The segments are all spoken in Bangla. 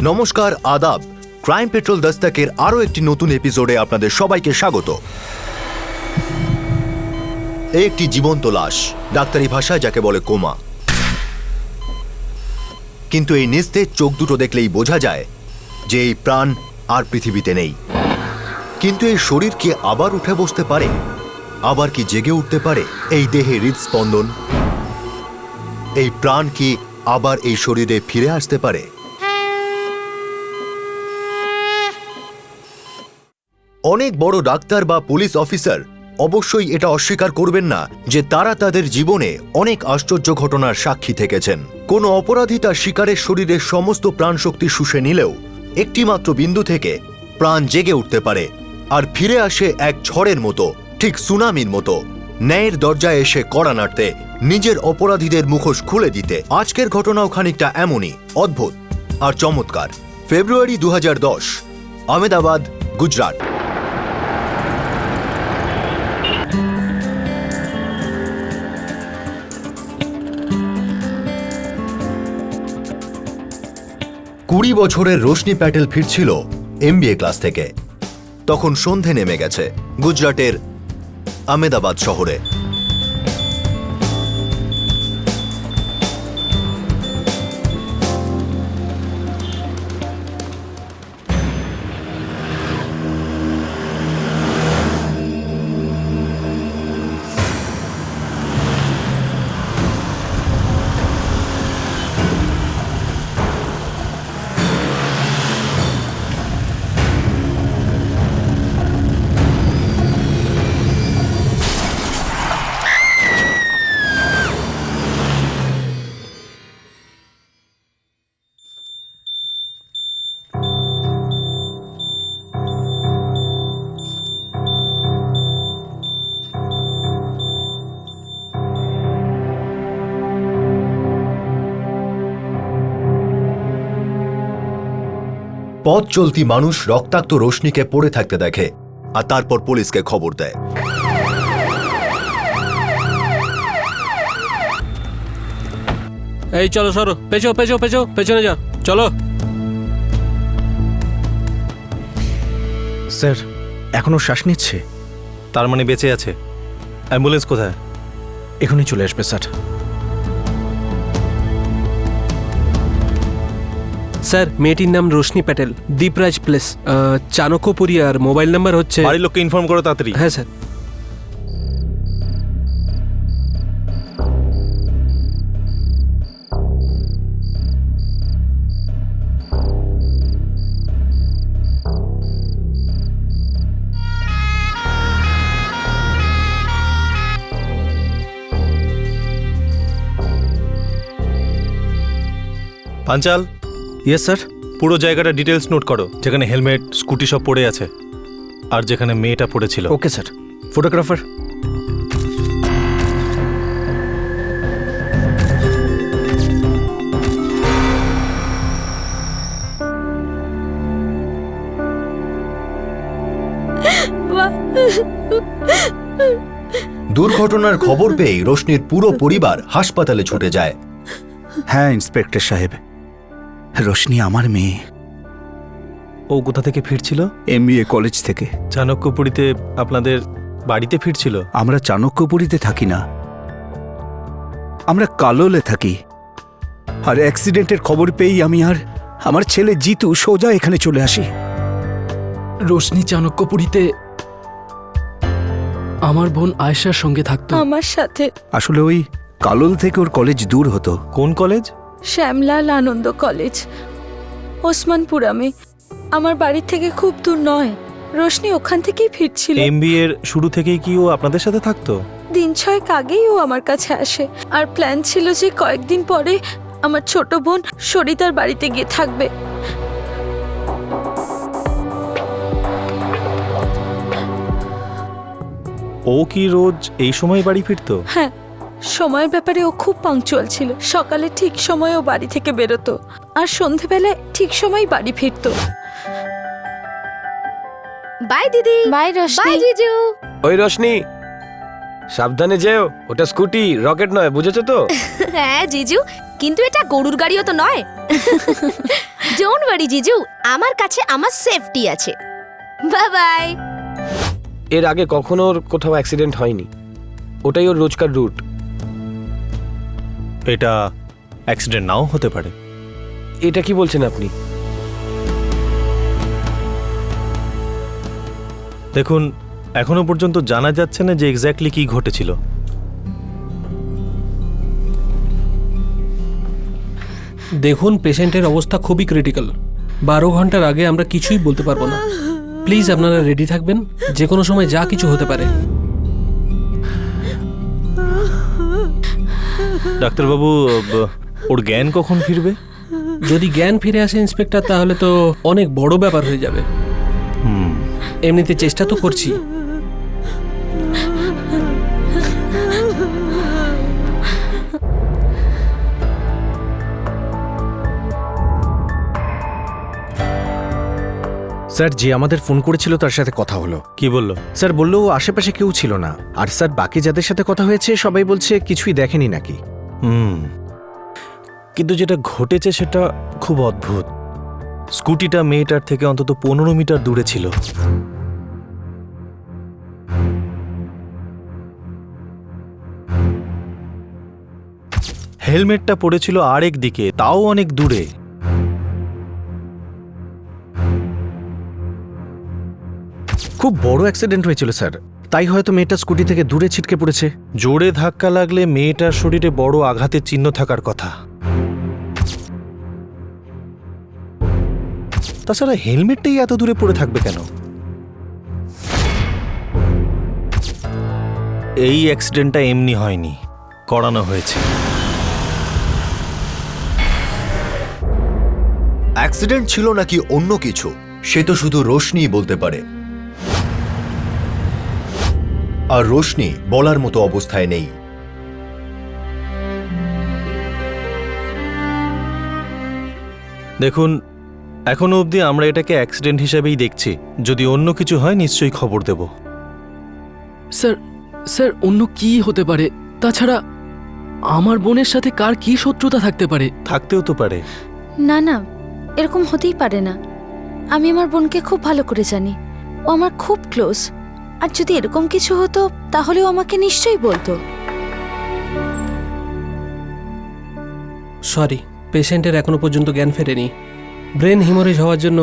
নমস্কার, আদাব। ক্রাইম পেট্রোল দস্তকের আরও একটি নতুন এপিসোডে আপনাদের সবাইকে স্বাগত। একটি জীবন্ত লাশ, ডাক্তারি ভাষায় যাকে বলে কোমা। কিন্তু এই নিস্তেজ চোখ দুটো দেখলেই বোঝা যায় যে এই প্রাণ আর পৃথিবীতে নেই। কিন্তু এই শরীর কি আবার উঠে বসতে পারে? আবার কি জেগে উঠতে পারে? এই দেহে হৃদস্পন্দন, এই প্রাণ কি আবার এই শরীরে ফিরে আসতে পারে? অনেক বড় ডাক্তার বা পুলিশ অফিসার অবশ্যই এটা অস্বীকার করবেন না যে তারা তাদের জীবনে অনেক আশ্চর্য ঘটনার সাক্ষী থেকেছেন। কোনো অপরাধী তার শিকারের শরীরের সমস্ত প্রাণশক্তি শুষে নিলেও একটিমাত্র বিন্দু থেকে প্রাণ জেগে উঠতে পারে আর ফিরে আসে এক ঝড়ের মতো, ঠিক সুনামির মতো, ন্যায়ের দরজায় এসে কড়া নাড়তে, নিজের অপরাধীদের মুখোশ খুলে দিতে। আজকের ঘটনাও খানিকটা এমনই অদ্ভুত আর চমৎকার। ফেব্রুয়ারি 2010, আহমেদাবাদ, গুজরাট। কুড়ি বছরের রোশনি প্যাটেল ফিরছিল MBA ক্লাস থেকে। তখন সন্ধে নেমে গেছে গুজরাটের আহমেদাবাদ শহরে। পথ চলতি মানুষ রক্তাক্ত রোশনিকে পড়ে থাকতে দেখে আর তারপর পুলিশকে খবর দেয়। এই চলো সরো, পেছো পেছো পেছো, পেছনে যাও, চলো। স্যার, এখনো শ্বাস নিচ্ছে। তার মানে বেঁচে আছে। অ্যাম্বুলেন্স কোথায়? এখনই চলে আসবে স্যার। স্যার, মেয়েটির নাম রোশনি প্যাটেল, দীপরাজ প্লেস, চাণক্যপুরি, আর মোবাইল নাম্বার হচ্ছে। বাড়ির লোককে ইনফর্ম করো তাড়াতাড়ি। হ্যাঁ স্যার। Panchal, yes sir. পুরো জায়গাটা ডিটেলস নোট করো, যেখানে হেলমেট, স্কুটি সব পড়ে আছে, আর যেখানে মেয়েটা পড়েছিল। Okay sir. ফটোগ্রাফার। দুর্ঘটনার খবর পেয়ে রোশনির পুরো পরিবার হাসপাতালে ছুটে যায়। হ্যাঁ ইন্সপেক্টর সাহেব, রোশনি আমার মেয়ে। ও কোথা থেকে ফিরছিল? MBA কলেজ থেকে। চাণক্যপুরীতে আপনাদের বাড়িতে ফিরছিল? আমরা চাণক্যপুরীতে থাকি না, আমরা কালোলে থাকি। আর অ্যাক্সিডেন্টের খবর পেয়েই আমি আর আমার ছেলে জিতু সোজা এখানে চলে আসি। রোশনি চাণক্যপুরীতে আমার বোন আয়েশার সঙ্গে থাকতো। আমার সাথে। আসলে ওই কালোল থেকে ওর কলেজ দূর হতো। কোন কলেজ? শ্যামলাল আনন্দ কলেজ, ওসমানপুরামে। আমার বাড়ি থেকে খুব দূর নয়। রোশনি ওখান থেকেই ফিরছিল। MBA এর শুরু থেকেই কি ও আপনাদের সাথে থাকতো? দিন ছয়েক আগেই ও আমার কাছে আসে, আর প্ল্যান ছিল যে কয়েকদিন পরে আমার ছোট বোন সরিতার বাড়িতে গিয়ে থাকবে। ও কি রোজ এই সময় বাড়ি ফিরতো? হ্যাঁ, সময়ের ব্যাপারে ও খুব পাংচুয়াল ছিল। সকালে ঠিক সময়ে ও বাড়ি থেকে বেরোতো, আর সন্ধেবেলায় ঠিক সময় বাড়ি ফিরতো। বাই দিদি। বাই রোশনি। বাই জিজু। ওই রোশনি, সাবধানে যেও, ওটা স্কুটি, রকেট নয়, বুঝেছো তো? হ্যাঁ জিজু, কিন্তু এটা গরুর গাড়িও তো নয়। ডোন্ট ওয়ারি জিজু, আমার কাছে আমার সেফটি আছে। Bye bye. এর আগে কখনো ওর কোথাও অ্যাক্সিডেন্ট হয়নি, ওটাই ওর রোজকার রুট। এটা অ্যাক্সিডেন্ট নাও হতে পারে। এটা কি বলছেন আপনি? দেখুন, এখনো পর্যন্ত জানা যাচ্ছে না যে এক্স্যাক্টলি কি ঘটেছিল। দেখুন, পেশেন্টের অবস্থা খুবই ক্রিটিক্যাল। 12 ঘন্টার আগে আমরা কিছুই বলতে পারবো না। প্লিজ আপনারা রেডি থাকবেন, যে কোনো সময় যা কিছু হতে পারে। ডাক্তারবাবু, ওর জ্ঞান কখন ফিরবে? যদি জ্ঞান ফিরে আসে ইন্সপেক্টর, তাহলে তো অনেক বড় ব্যাপার হয়ে যাবে। এমনিতে চেষ্টা তো করছি। স্যার, যে আমাদের ফোন করেছিল তার সাথে কথা হলো। কি বললো? স্যার বলল ও আশেপাশে কেউ ছিল না, আর স্যার বাকি যাদের সাথে কথা হয়েছে সবাই বলছে কিছুই দেখেনি নাকি। কিন্তু যেটা ঘটেছে সেটা খুব অদ্ভুত। স্কুটিটা মেয়েটার থেকে অন্তত 15 মিটার দূরে ছিল। হেলমেটটা পড়েছিল আরেক দিকে, তাও অনেক দূরে। খুব বড় অ্যাক্সিডেন্ট হয়েছিল স্যার, তাই হয়তো মেয়েটা স্কুটি থেকে দূরে ছিটকে পড়েছে। জোরে ধাক্কা লাগলে মেয়েটার শরীরে বড় আঘাতের চিহ্ন থাকার কথা। তাছাড়া হেলমেটটাই এত দূরে পড়ে থাকবে কেন? এই অ্যাক্সিডেন্টটা এমনি হয়নি, করানো হয়েছে। অ্যাক্সিডেন্ট ছিল নাকি অন্য কিছু, সে তো শুধু রোশনিই বলতে পারে। আর রোশনি বলার মতো অবস্থায় নেই। দেখুন, এখনো অবধি আমরা এটাকে অ্যাক্সিডেন্ট হিসেবেই দেখছি। যদি অন্য কিছু হয় নিশ্চয়ই খবর দেব। স্যার, স্যার অন্য কি হতে পারে? তাছাড়া আমার বোনের সাথে কার কি শত্রুতা থাকতে পারে? থাকতেও তো পারে। না না, এরকম হতেই পারে না। আমি আমার বোনকে খুব ভালো করে জানি, ও আমার খুব ক্লোজ। আর যদি এরকম কিছু হতো তাহলে ও আমাকে নিশ্চয়ই বলতো। সরি, পেশেন্টের এখনো পর্যন্ত জ্ঞান ফেরেনি। ব্রেন হিমোরেজ হওয়ার জন্য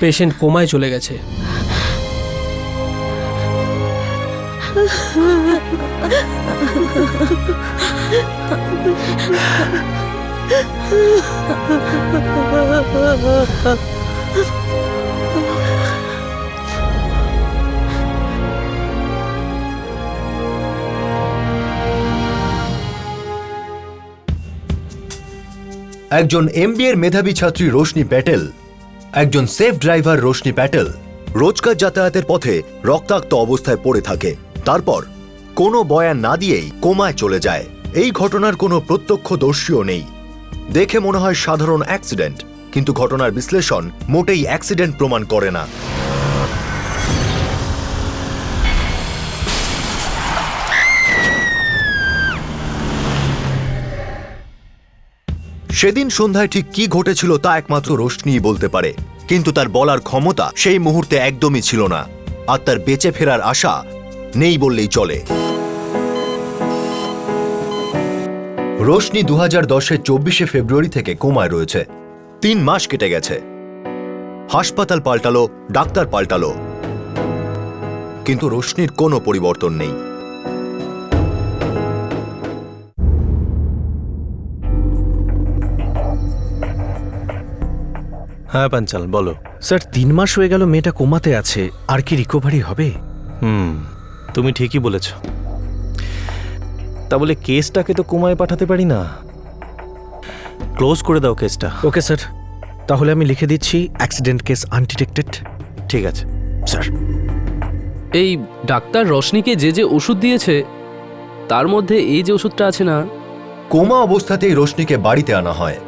পেশেন্ট কোমায় চলে গেছে। একজন MBA এর মেধাবী ছাত্রী রোশনি প্যাটেল, একজন সেফ ড্রাইভার রোশনি প্যাটেল রোজকার যাতায়াতের পথে রক্তাক্ত অবস্থায় পড়ে থাকে। তারপর কোনো বয়ান না দিয়েই কোমায় চলে যায়। এই ঘটনার কোনো প্রত্যক্ষদর্শীও নেই। দেখে মনে হয় সাধারণ অ্যাক্সিডেন্ট, কিন্তু ঘটনার বিশ্লেষণ মোটেই অ্যাক্সিডেন্ট প্রমাণ করে না। সেদিন সন্ধ্যায় ঠিক কি ঘটেছিল তা একমাত্র রোশনিই বলতে পারে, কিন্তু তার বলার ক্ষমতা সেই মুহূর্তে একদমই ছিল না। আর তার বেঁচে ফেরার আশা নেই বললেই চলে। রোশনি 2010-এর 24শে ফেব্রুয়ারি থেকে কোমায় রয়েছে। 3 মাস কেটে গেছে। হাসপাতাল পাল্টালো, ডাক্তার পাল্টালো, কিন্তু রোশনির কোনো পরিবর্তন নেই। হ্যাঁ পাঞ্চাল, বলো। স্যার 3 মাস হয়ে গেল মেয়েটা কোমাতে আছে, আর কি রিকভারি হবে? তুমি ঠিকই বলেছ। তা বলে কেসটাকে তো কোমায় পাঠাতে পারি না। ক্লোজ করে দাও কেসটা। ওকে স্যার, তাহলে আমি লিখে দিচ্ছি অ্যাক্সিডেন্ট কেস আনডিটেক্টেড। ঠিক আছে স্যার। এই ডাক্তার রশনিকে যে যে ওষুধ দিয়েছে তার মধ্যে এই যে ওষুধটা আছে না, কোমা অবস্থাতেই রোশনিকে বাড়িতে আনা হয়।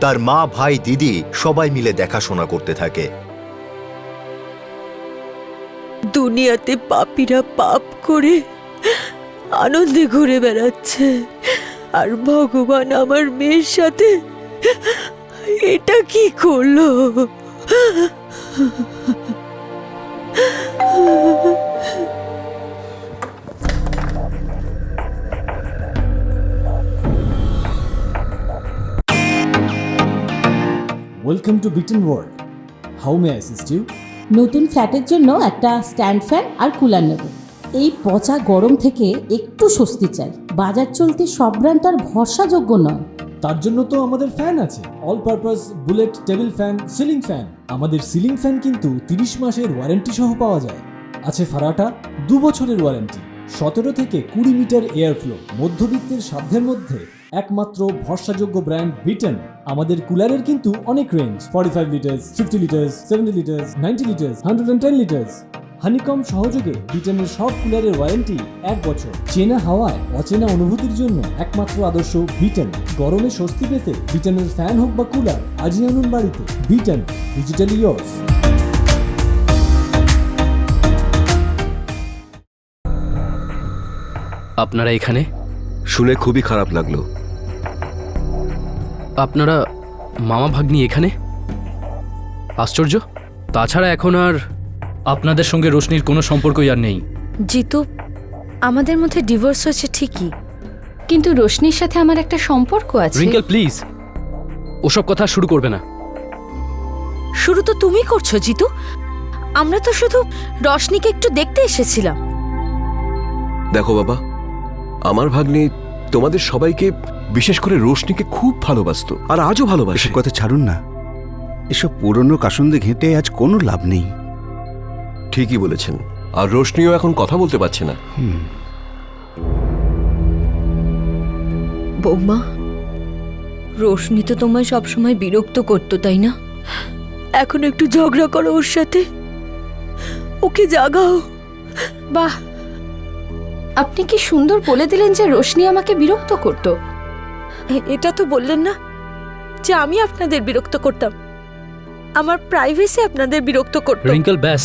তার মা, ভাই, দিদি সবাই মিলে দেখাশোনা করতে থাকে। দুনিয়াতে পাপীরা পাপ করে আনন্দে ঘুরে বেড়াচ্ছে, আর ভগবান আমার মেয়ের সাথে এটা কি করলো? ওয়েলকাম টু বিটেন world. How may I assist you? নতুন ফ্ল্যাটের জন্য একটা স্ট্যান্ড ফ্যান আর কুলার নেব। এই পচা গরম থেকে একটু স্বস্তি চাই। বাজার চলতে সব ব্র্যান্ড তো আর ভরসাযোগ্য নয়। তার জন্য তো আমাদের ফ্যান আছে, all purpose bullet table fan, ceiling fan. আমাদের সিলিং ফ্যান কিন্তু 30 মাসের ওয়ারেন্টি সহ পাওয়া যায়। আছে ফারাটা 2 বছরের ওয়ারেন্টি, 17 থেকে 20 মিটার এয়ার ফ্লো, মধ্যবিত্তের সাধ্যের মধ্যে একমাত্র ভরসাযোগ্য ব্র্যান্ড বিটেন। আমাদের কুলারের কিন্তু অনেক range, 45 litres, 50 litres, 70 litres, 90 litres, 110 litres. Honeycomb সহযোগে বিটেনের সব কুলারের ওয়ারেন্টি 1 বছর। চেনা হাওয়ায় অচেনা অনুভূতির জন্য একমাত্র আদর্শ বিটেন। গরমে স্বস্তি পেতে বিটেনের ফ্যান হোক বা কুলার আজই আনুন বাড়িতে। Beaten, digitally years. আপনারা এখানে? শুনে খুবই খারাপ লাগলো। আপনারা মামা ভাগ্নি এখানে? আশ্চর্য। তাছাড়া এখন আর আপনাদের সঙ্গে রোশনির কোনো সম্পর্কই আর নেই। জিতু, আমাদের মধ্যে ডিভোর্স হয়েছে ঠিকই, কিন্তু রোশনির সাথে আমার একটা সম্পর্ক আছে। রিঙ্কেল প্লিজ, ওসব কথা শুরু করবে না। শুরু তো তুমি করছো জিতু। আমরা তো শুধু রোশনিকে একটু দেখতে এসেছিলাম। দেখো বাবা, আমার ভাগ্নি তোমাদের সবাইকে, বিশেষ করে রোশনিকে খুব ভালোবাসতো আর আজও ভালোবাসে। এসব কথা ছাড়ুন না, এসব পুরনো কাসন্দে ঘেঁটে আজ কোনো লাভ নেই। ঠিকই বলেছেন, আর রোশনিও এখন কথা বলতে পারছে না। বৌমা, রোশনি তো তোমায় সবসময় বিরক্ত করতো, তাই না? এখন একটু ঝগড়া করো ওর সাথে, ওকে জাগাও। বাহ, আপনি কি সুন্দর বলে দিলেন যে রোশনি আমাকে বিরক্ত করত। এটা তো বললেন না যে আমি আপনাদের বিরক্ত করতাম। আমার প্রাইভেসি আপনাদের বিরক্ত করত। রিঙ্কেল ব্যাস,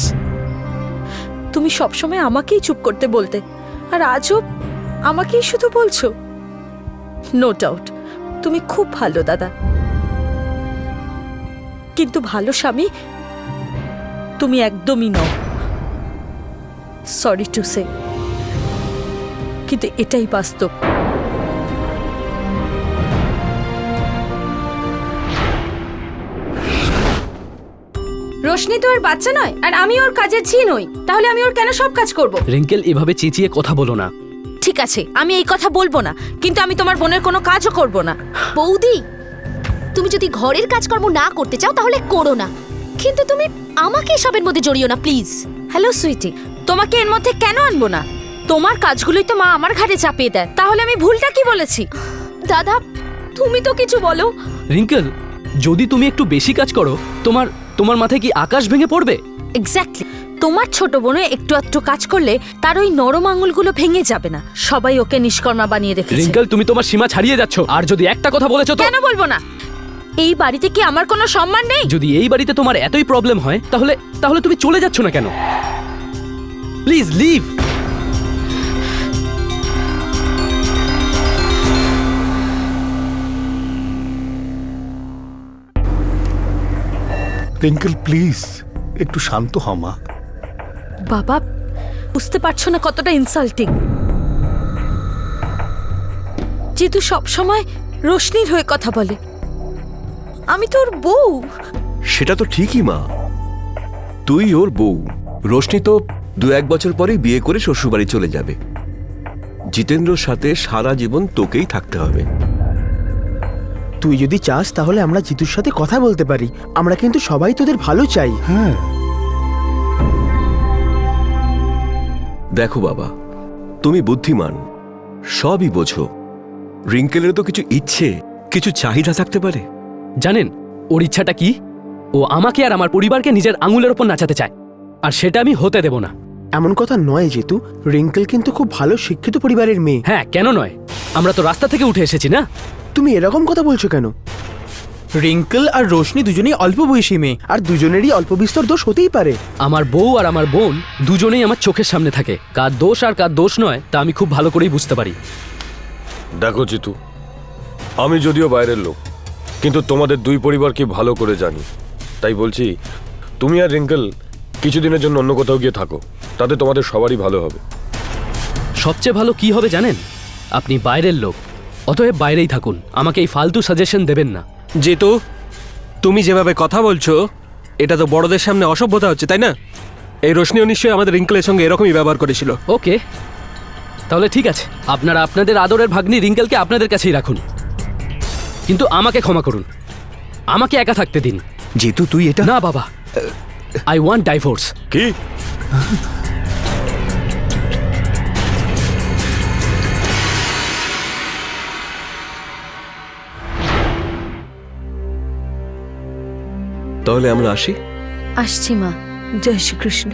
তুমি সবসময় আমাকেই চুপ করতে বলতে, আর আজও আমাকেই শুধু বলছো। নো ডাউট তুমি খুব ভালো দাদা, কিন্তু ভালো স্বামী তুমি একদমই নও। সরি টু সে, কিন্তু এটাই বাস্তব। রোশনি তো ওর বাচ্চা নয়, আর আমি ওর কাজের ঝি নই, তাহলে আমি ওর কেন সব কাজ করব? রিঙ্কেল এভাবে চেঁচিয়ে কথা বলো না। ঠিক আছে, আমি এই কথা বলবো না, কিন্তু আমি তোমার বোনের কোনো কাজও করব না। বৌদি, তুমি যদি ঘরের কাজকর্ম না করতে চাও তাহলে করো না, কিন্তু তুমি আমাকে এসবের মধ্যে জড়িও না প্লিজ। হ্যালো সুইটি, তোমাকে এর মধ্যে কেন আনবো না? তোমার কাজগুলোই তো মা আমার ঘাড়ে চাপিয়ে দেয়, তাহলে আমি ভুলটা কি বলেছি? দাদা, তুমি তো কিছু বলো। রিঙ্কেল, যদি তুমি একটু বেশি কাজ করো, তোমার মাথায় কি আকাশ ভেঙে পড়বে? এক্স্যাক্টলি, তোমার ছোট বোনে একটু একটু কাজ করলে তার ওই নরম আঙুলগুলো ভেঙে যাবে না। সবাই ওকে নিষ্কর্মা বানিয়ে রেখেছে। রিঙ্কেল, তুমি তোমার সীমা ছাড়িয়ে যাচ্ছ, আর যদি একটা কথা বলেছো তো। কেন বলবো না? এই বাড়িতে কি আমার কোনো সম্মান নেই? যদি এই বাড়িতে তোমার এতই প্রবলেম হয়, তাহলে তুমি চলে যাচ্ছ না কেন? Please leave. রিঙ্কেল প্লিজ একটু শান্ত হ মা। বাবা, বুঝতে পারছো না কতটা ইনসাল্টিং। যেহেতু সবসময় রোশনির হয়ে কথা বলে, আমি তো ওর বউ। সেটা তো ঠিকই মা, তুই ওর বউ। রোশনি তো 2-1 বছর পরেই বিয়ে করে শ্বশুরবাড়ি চলে যাবে। জিতেন্দ্রর সাথে সারা জীবন তোকেই থাকতে হবে। তুই যদি চাস তাহলে আমরা জিতুর সাথে কথা বলতে পারি। আমরা কিন্তু সবাই তোদের ভালো চাই। হ্যাঁ, দেখো বাবা, তুমি বুদ্ধিমান, সবই বোঝো। রিঙ্কেলের তো কিছু ইচ্ছে, কিছু চাহিদা থাকতে পারে। জানেন ওর ইচ্ছাটা কি? ও আমাকে আর আমার পরিবারকে নিজের আঙুলের ওপর নাচাতে চায়, আর সেটা আমি হতে দেব না। এমন কথা নয় জিতু, রিঙ্কেল কিন্তু খুব ভালো শিক্ষিত পরিবারের মেয়ে। হ্যাঁ, কেন নয়? আমরা তো রাস্তা থেকে উঠে এসেছি না। তুমি এরকম কথা বলছো কেন? রিঙ্কেল আর রোশনি দুজনেই অল্প বয়সী মেয়ে, আর দুজনেরই অল্প বিস্তর দোষ হতেই পারে। আমার বউ আর আমার বোন দুজনেই আমার চোখের সামনে থাকে। কার দোষ আর কার দোষ নয় তা আমি খুব ভালো করেই বুঝতে পারি। দেখো জিতু, আমি যদিও বাইরের লোক, কিন্তু তোমাদের দুই পরিবারকে ভালো করে জানি, তাই বলছি তুমি আর রিঙ্কেল কিছুদিনের জন্য অন্য কোথাও গিয়ে থাকো, তাতে তোমাদের সবারই ভালো হবে। সবচেয়ে ভালো কি হবে জানেন? আপনি বাইরের লোক, অতএব বাইরেই থাকুন, আমাকে এই ফালতু সাজেশন দেবেন না। যেহেতু তুমি যেভাবে কথা বলছো এটা তো বড়দের সামনে অসভ্যতা হচ্ছে, তাই না? এই রোশনিও নিশ্চয়ই আমাদের রিঙ্কেলের সঙ্গে এরকমই ব্যবহার করেছিল। ওকে, তাহলে ঠিক আছে, আপনারা আপনাদের আদরের ভাগ্নি রিঙ্কেলকে আপনাদের কাছেই রাখুন, কিন্তু আমাকে ক্ষমা করুন, আমাকে একা থাকতে দিন। যেহেতু তুই এটা না বাবা, আই ওয়ান্ট ডাইভোর্স। কি? তাহলে আমরা আসি। আসছি মা। জয় শ্রীকৃষ্ণ।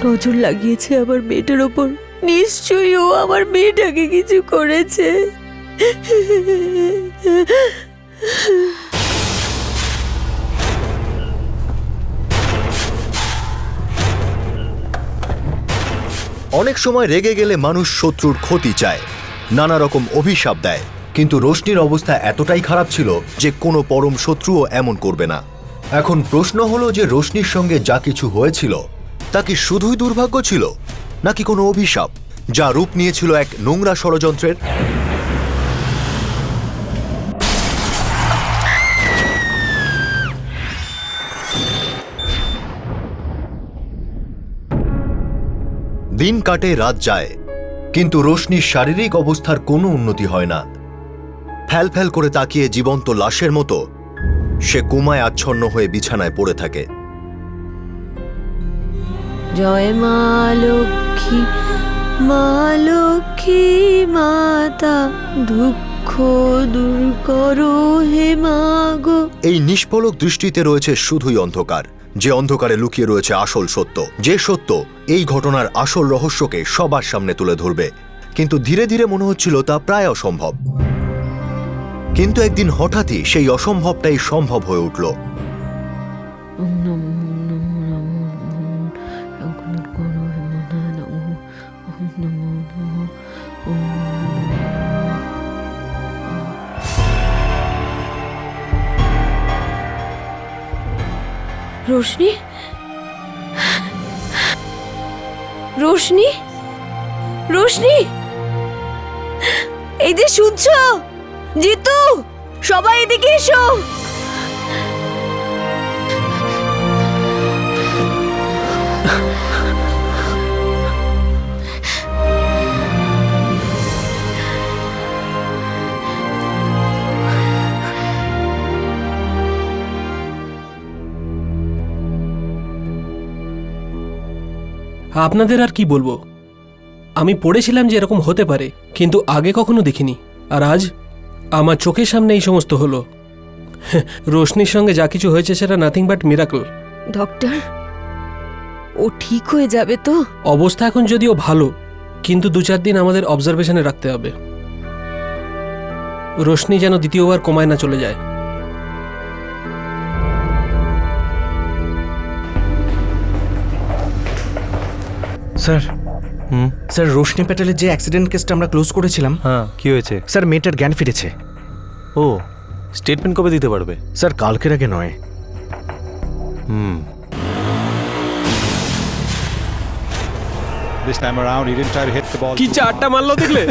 নজর লাগিয়েছে আমার মেয়েটার ওপর, নিশ্চয়ই ও আমার মেয়েটাকে কিছু করেছে। অনেক সময় রেগে গেলে মানুষ শত্রুর ক্ষতি চায়, নানা রকম অভিশাপ দেয়, কিন্তু রোশনির অবস্থা এতটাই খারাপ ছিল যে কোনো পরম শত্রুও এমন করবে না। এখন প্রশ্ন হলো যে রোশনির সঙ্গে যা কিছু হয়েছিল তা কি শুধুই দুর্ভাগ্য ছিল, নাকি কোনো অভিশাপ যা রূপ নিয়েছিল এক নোংরা ষড়যন্ত্রের? দিন কাটে, রাত যায়, কিন্তু রোশনির শারীরিক অবস্থার কোনো উন্নতি হয় না। ফ্যাল ফ্যাল করে তাকিয়ে জীবন্ত লাশের মতো সে কোমায় আচ্ছন্ন হয়ে বিছানায় পড়ে থাকে। জয় মা লক্ষ্মী, মা লক্ষ্মী মাতা, দুঃখ দূর করো হে মাগো। এই নিষ্পলক দৃষ্টিতে রয়েছে শুধুই অন্ধকার, যে অন্ধকারে লুকিয়ে রয়েছে আসল সত্য, যে সত্য এই ঘটনার আসল রহস্যকে সবার সামনে তুলে ধরবে। কিন্তু ধীরে ধীরে মনে হচ্ছিল তা প্রায় অসম্ভব। কিন্তু একদিন হঠাৎই সেই অসম্ভবটাই সম্ভব হয়ে উঠল। রোশনি, রোশনি, রোশনি, এই যে শুনছো? জিতু, সবাই এদিকে এসো। আপনাদের আর কি বলবো, আমি পড়েছিলাম যে এরকম হতে পারে, কিন্তু আগে কখনো দেখিনি। আর আজ আমার চোখের সামনে এই সমস্ত হলো। রোশনির সঙ্গে যা কিছু হয়েছে সেটা নাথিং বাট মিরাকল। ডক্টর, ও ঠিক হয়ে যাবে তো? অবস্থা এখন যদিও ভালো, কিন্তু 2-4 দিন আমাদের অবজারভেশনে রাখতে হবে। রোশনি যেন দ্বিতীয়বার কোমায় না চলে যায়। স্যার, স্যার রোশনি প্যাটেলের যে অ্যাক্সিডেন্ট কেসটা আমরা ক্লোজ করেছিলাম, হ্যাঁ কি হয়েছে? স্যার মেয়েটার জ্ঞান ফিরেছে। ও, স্টেটমেন্ট কবে দিতে পারবে? স্যার কালকের আগে নয়। কি চারটা মারলো দেখলে?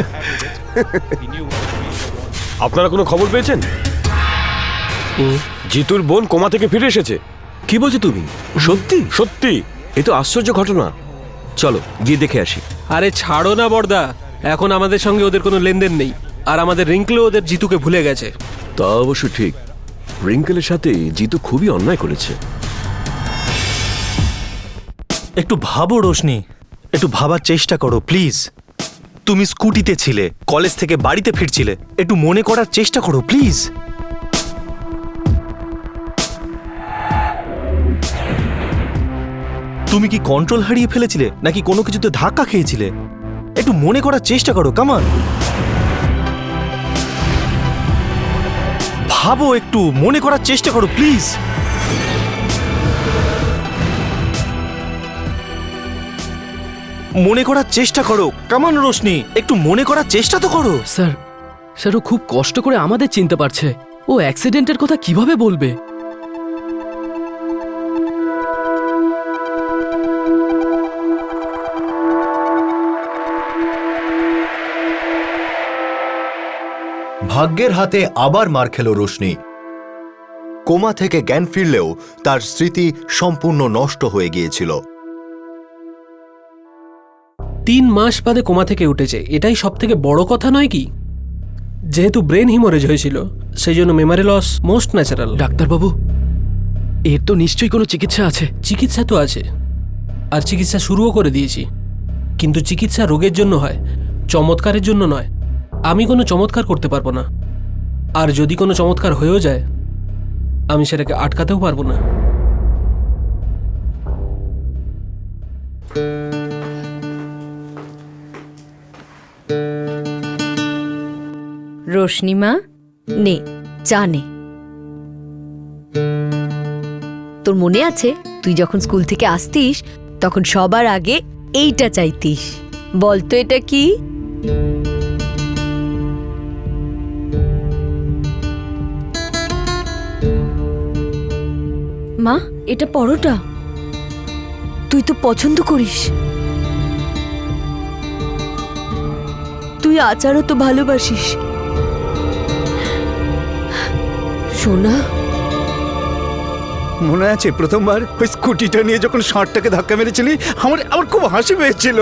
আপনারা কোনো খবর পেয়েছেন? জিতুর বোন কোমা থেকে ফিরে এসেছে। কি বলছো তুমি? সত্যি? সত্যি। এ তো আশ্চর্য ঘটনা। চলো গিয়ে দেখে আসি। আরে ছাড়ো না বড়দা, এখন আমাদের সঙ্গে ওদের কোনো লেনদেন নেই, আর আমাদের রিঙ্কেলও ওদের জিতুকে ভুলে গেছে। তা অবশ্য ঠিক, রিঙ্কেলের সাথে জিতু খুবই অন্যায় করেছে। একটু ভাবো রোশনি, একটু ভাবার চেষ্টা করো প্লিজ। তুমি স্কুটিতে ছিলে, কলেজ থেকে বাড়িতে ফিরছিলে, একটু মনে করার চেষ্টা করো প্লিজ। তুমি কি কন্ট্রোল হারিয়ে ফেলেছিলে, নাকি কোনো কিছুতে ধাক্কা খেয়েছিলে? একটু মনে করার চেষ্টা করো, কামান। ভাবো, একটু মনে করার চেষ্টা করো প্লিজ। মনে করার চেষ্টা করো। কামান রোশনি, একটু মনে করার চেষ্টা তো করো। স্যার স্যার ও খুব কষ্ট করে আমাদের চিনতে পারছে। ও অ্যাক্সিডেন্টের কথা কিভাবে বলবে? ভাগ্যের হাতে আবার মার খেল রোশনি। কোমা থেকে জ্ঞান ফিরলেও তার স্মৃতি সম্পূর্ণ নষ্ট হয়ে গিয়েছিল। 3 মাস বাদে কোমা থেকে উঠেছে, এটাই সব থেকে বড় কথা নয় কি? যেহেতু ব্রেন হিমোরেজ হয়েছিল সেই জন্য মেমারি লস মোস্ট ন্যাচারাল। ডাক্তারবাবু, এর তো নিশ্চয়ই কোনো চিকিৎসা আছে। চিকিৎসা তো আছে, আর চিকিৎসা শুরুও করে দিয়েছি, কিন্তু চিকিৎসা রোগের জন্য হয়, চমৎকারের জন্য নয়। আমি কোনো চমৎকার করতে পারবো না, আর যদি কোনো চমৎকার হয়েও যায় আমি সেটাকে আটকাতেও পারবো না। রোশনিমা, নে চা নে। তোর মনে আছে তুই যখন স্কুল থেকে আসতিস তখন সবার আগে এইটা চাইতিস? বলতো এটা কি? মা, এটা পরোটা। তুই তো পছন্দ করিস। তুই আচারও তো ভালোবাসিস। সোনা, মনে আছে প্রথমবার ওই স্কুটিটা নিয়ে যখন ষাঁড়টাকে ধাক্কা মেরেছিলি? আমার আমার খুব হাসি পেয়েছিল।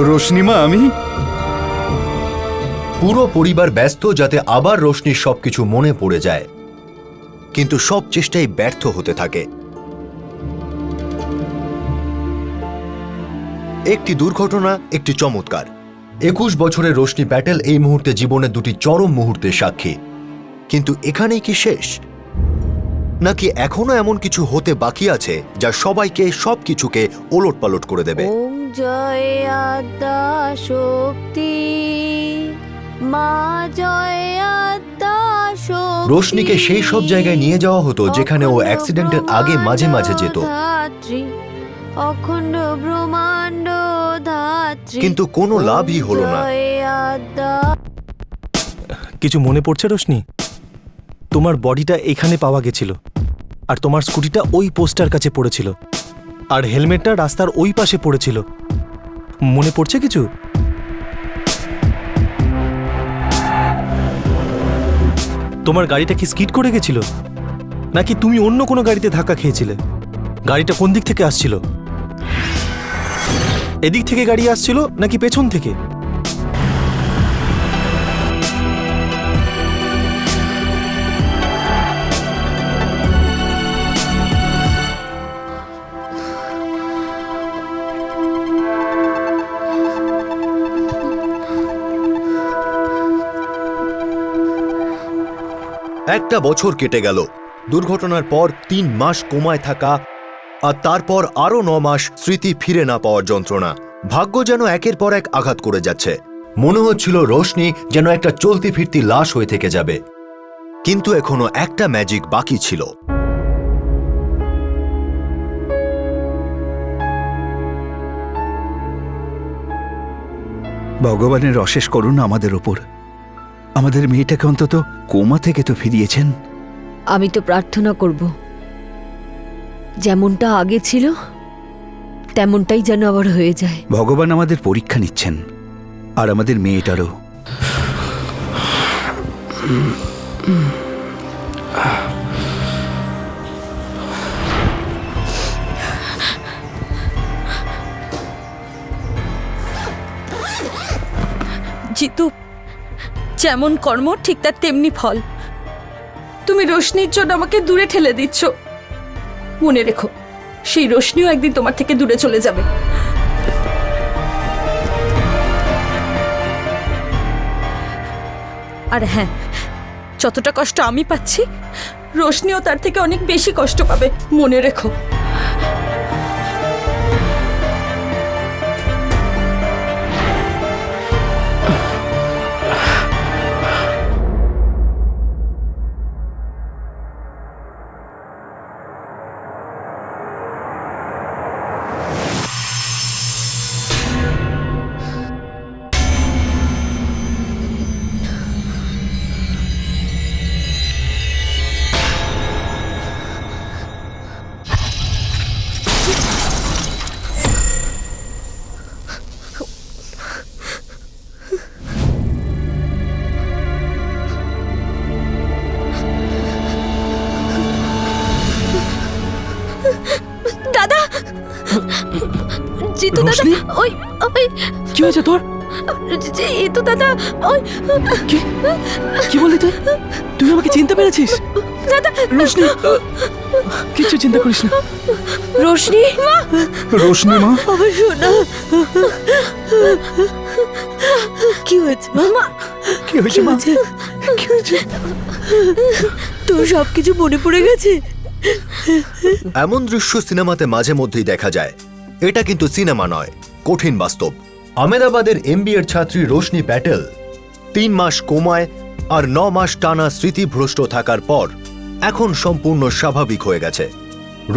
রোশনিমা, আমি পুরো পরিবার ব্যস্ত যাতে আবার রোশনির সবকিছু মনে পড়ে যায়, কিন্তু সব চেষ্টাই ব্যর্থ হতে থাকে। একটি দুর্ঘটনা, একটি চমৎকার। 21 বছরের রোশনি প্যাটেল এই মুহূর্তে জীবনের দুটি চরম মুহূর্তের সাক্ষী। কিন্তু এখানেই কি শেষ, নাকি এখনো এমন কিছু হতে বাকি আছে যা সবাইকে সবকিছুকে ওলটপালট করে দেবে? ওম জয় আদ্যা শক্তি, মা জয় আদ্যা শক্তি। রোশনিকে সেই সব জায়গায় নিয়ে যাওয়া হতো যেখানে ও অ্যাক্সিডেন্টের আগে মাঝে মাঝে যেত, অখণ্ড ব্রহ্মাণ্ড ধাত্রী, কিন্তু কোনো লাভই হলো না। কিছু মনে পড়ছে রোশনি? তোমার বডিটা এখানে পাওয়া গেছিল, আর তোমার স্কুটিটা ওই পোস্টার কাছে পড়েছিল, আর হেলমেটটা রাস্তার ওই পাশে পড়েছিল। মনে পড়ছে কিছু? তোমার গাড়িটা কি স্কিড করে গেছিল, নাকি তুমি অন্য কোনো গাড়িতে ধাক্কা খেয়েছিলে? গাড়িটা কোন দিক থেকে আসছিল? এদিক থেকে গাড়ি আসছিল নাকি পেছন থেকে? একটা বছর কেটে গেল। দুর্ঘটনার পর 3 মাস কোমায় থাকা, আর তারপর আরো 9 মাস স্মৃতি ফিরে না পাওয়ার যন্ত্রণা। ভাগ্য যেন একের পর এক আঘাত করে যাচ্ছে। মনে হচ্ছিল রোশনি যেন একটা চলতি ফিরতি লাশ হয়ে থেকে যাবে, কিন্তু এখনো একটা ম্যাজিক বাকি ছিল। ভগবানের অশেষ করুণা আমাদের ওপর। আমাদের মেয়েটাকে অন্তত কোমা থেকে তো ফিরিয়েছেন। আমি তো প্রার্থনা করব যেমনটা আগে ছিল তেমনটাই যেন আবার হয়ে যায়। ভগবান আমাদের পরীক্ষা নিচ্ছেন, আর আমাদের মেয়েটারও। জিতু, যেমন কর্ম ঠিক তার তেমনি ফল। তুমি রোশনির জন্য আমাকে দূরে ঠেলে দিচ্ছ। মনে রেখো, সেই রোশনিও একদিন তোমার থেকে দূরে চলে যাবে। আর হ্যাঁ, যতটা কষ্ট আমি পাচ্ছি রোশনিও তার থেকে অনেক বেশি কষ্ট পাবে, মনে রেখো। তো দাদা রোশনি? ওই ওই কি হয়েছে তোর? এই তো দাদা ওই কি বললি তুই? তুই আমাকে চিনতে পেরেছিস? দাদা রোশনি, কিচ্ছু চিন্তা করিস না। রোশনি, রোশনি মা, আমার সোনা, কি হয়েছে মামা? কি হয়েছে মা? কি হয়েছে? তোর সবকিছু মনে পড়ে গেছে? এমন দৃশ্য সিনেমাতে মাঝে মধ্যেই দেখা যায়। এটা কিন্তু সিনেমা নয়, কঠিন বাস্তব। আহমেদাবাদের এমবিএর ছাত্রী রোশনি প্যাটেল 3 মাস কোমায় আর 9 মাস টানা স্মৃতিভ্রষ্ট থাকার পর এখন সম্পূর্ণ স্বাভাবিক হয়ে গেছে।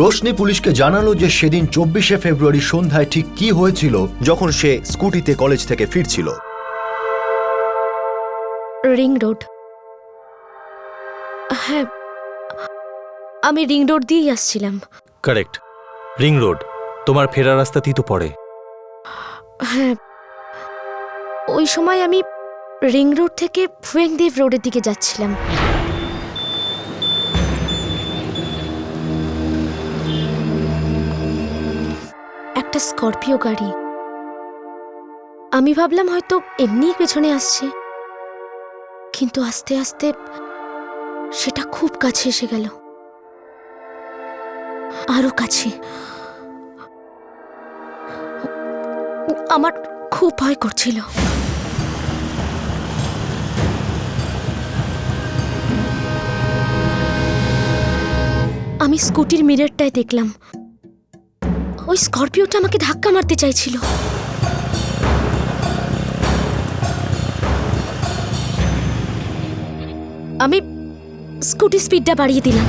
রোশনি পুলিশকে জানালো যে সেদিন 24শে ফেব্রুয়ারি সন্ধ্যায় ঠিক কি হয়েছিল যখন সে স্কুটিতে কলেজ থেকে ফিরছিল। Ring road. হ্যাঁ, আমি রিং রোড দিয়েই আসছিলাম। কারেক্ট, রিং রোড তোমার ফেরার রাস্তাতেই তো পড়ে। হ্যাঁ, ওই সময় আমি রিং রোড থেকে ফুয়েংদেভ রোডের দিকে যাচ্ছিলাম। একটা স্করপিও গাড়ি। আমি ভাবলাম হয়তো এমনিই পেছনে আসছে, কিন্তু আস্তে আস্তে সেটা খুব কাছে এসে গেল, আরো কাছে। আমার খুব ভয় করছিল। আমি স্কুটির মিররটায় দেখলাম ওই স্করপিওটা আমাকে ধাক্কা মারতে চাইছিল। আমি স্কুটি স্পিডটা বাড়িয়ে দিলাম।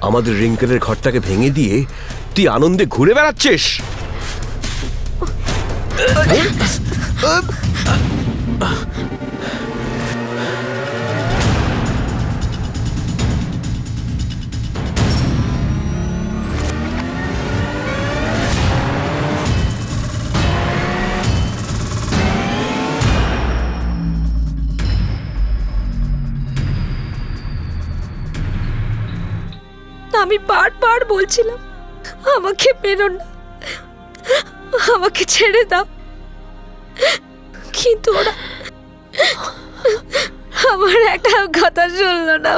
আমাদের রিঙ্কেলের ঘরটাকে ভেঙে দিয়ে তুই আনন্দে ঘুরে বেড়াচ্ছিস। আমি বারবার বলছিলাম আমাকে বেরো না, আমাকে ছেড়ে দাও, কিন্তু ওরা আমার একটা কথা শুনলো না।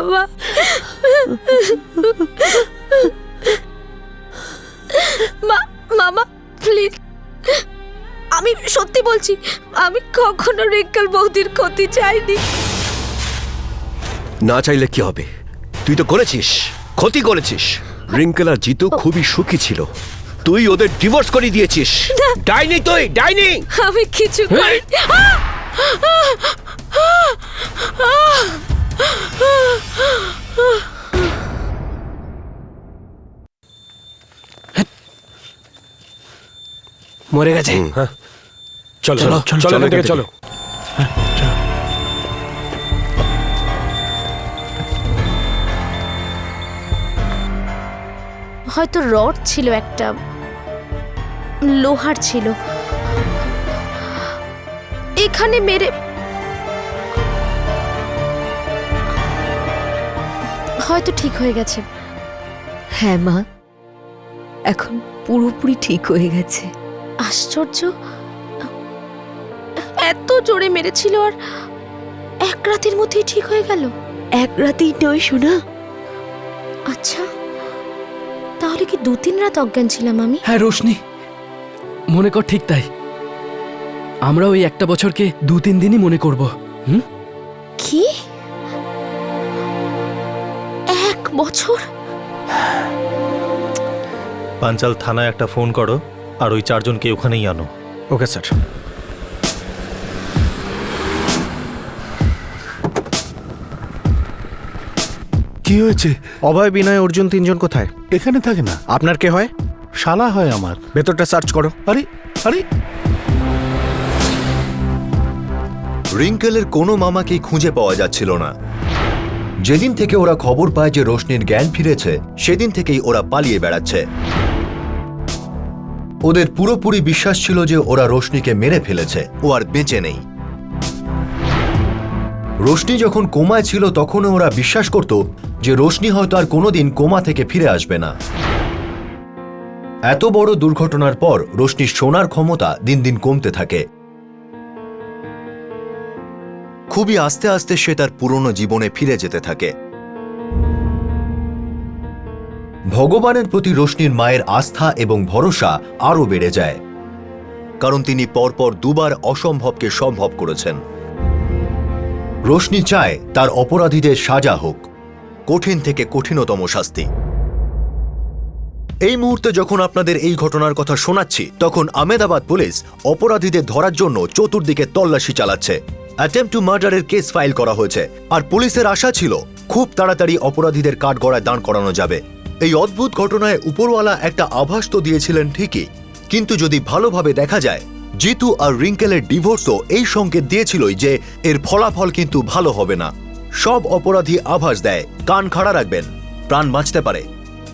মা, মামা প্লিজ, আমি সত্যি বলছি, আমি কখনো রিঙ্কেল বৌদির ক্ষতি চাইনি। না চাইলে কি হবে? তুই তো করেছিস, ক্ষতি করেছিস। রিঙ্কেল আর জিতু খুবই সুখী ছিল, তুই ওদের ডিভোর্স করে দিয়েছিস। ডাইনি তুই, ডাইনি। আমি কিছু করি। মরে গেছে। হ্যাঁ, চলো চলো চলো এখান থেকে চলো। হয়তো রড ছিল, একটা লোহার ছিল, এখানে মেরে হয়তো ঠিক হয়ে গেছে। হ্যাঁ মা, এখন পুরোপুরি ঠিক হয়ে গেছে। আশ্চর্য, এত জোরে মেরেছিল আর এক রাতের মধ্যেই ঠিক হয়ে গেল। এক রাতেই নয় শোনা। আচ্ছা, তাহলে কি 2-3 রাত অজ্ঞান ছিলাম আমি? হ্যাঁ রোশনি, মনে কর ঠিক তাই। আমরা ওই একটা বছরকে 2-3 দিনই মনে করব। কি 1 বছর? পাঞ্চাল থানায় একটা ফোন করো আর ওই 4 জনকে ওখানেই আনো। Okay sir. কি হয়েছে? অভয়, বিনয়, অর্জুন 3 জন কোথায়? এখানে থাকে না। আপনার কে হয়? শালা হয় আমার। ভেতরটা সার্চ করো। আরে আরে, রিঙ্কেলের কোনো মামাকেই খুঁজে পাওয়া যাচ্ছিল না। যেদিন থেকে ওরা খবর পায় যে রোশনির জ্ঞান ফিরেছে, সেদিন থেকেই ওরা পালিয়ে বেড়াচ্ছে। ওদের পুরোপুরি বিশ্বাস ছিল যে ওরা রোশনিকে মেরে ফেলেছে, ও আর বেঁচে নেই। রোশনি যখন কোমায় ছিল তখনও ওরা বিশ্বাস করত যে রোশনি হয়তো আর কোনোদিন কোমা থেকে ফিরে আসবে না। এত বড় দুর্ঘটনার পর রোশনির শোনার ক্ষমতা দিন দিন কমতে থাকে। খুবই আস্তে আস্তে সে তার পুরনো জীবনে ফিরে যেতে থাকে। ভগবানের প্রতি রোশনির মায়ের আস্থা এবং ভরসা আরও বেড়ে যায়, কারণ তিনি পরপর 2 বার অসম্ভবকে সম্ভব করেছেন। রোশনি চায় তার অপরাধীদের সাজা হোক, কঠিন থেকে কঠিনতম শাস্তি। এই মুহূর্তে যখন আপনাদের এই ঘটনার কথা শোনাচ্ছি, তখন আহমেদাবাদ পুলিশ অপরাধীদের ধরার জন্য চতুর্দিকে তল্লাশি চালাচ্ছে। অ্যাটেম্পট টু মার্ডারের কেস ফাইল করা হয়েছে, আর পুলিশের আশা ছিল খুব তাড়াতাড়ি অপরাধীদের কাঠগড়ায় দাঁড় করানো যাবে। এই অদ্ভুত ঘটনায় উপরওয়ালা একটা আভাস তো দিয়েছিলেন ঠিকই, কিন্তু যদি ভালোভাবে দেখা যায়, জিতু আর রিঙ্কেলের ডিভোর্সও এই সংকেত দিয়েছিলই যে এর ফলাফল কিন্তু ভালো হবে না। সব অপরাধী আভাস দেয়, কান খাড়া রাখবেন, প্রাণ বাঁচতে পারে।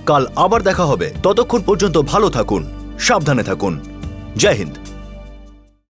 কাল আবার দেখা হবে, ততক্ষণ পর্যন্ত ভালো থাকুন, সাবধানে থাকুন। জয় হিন্দ।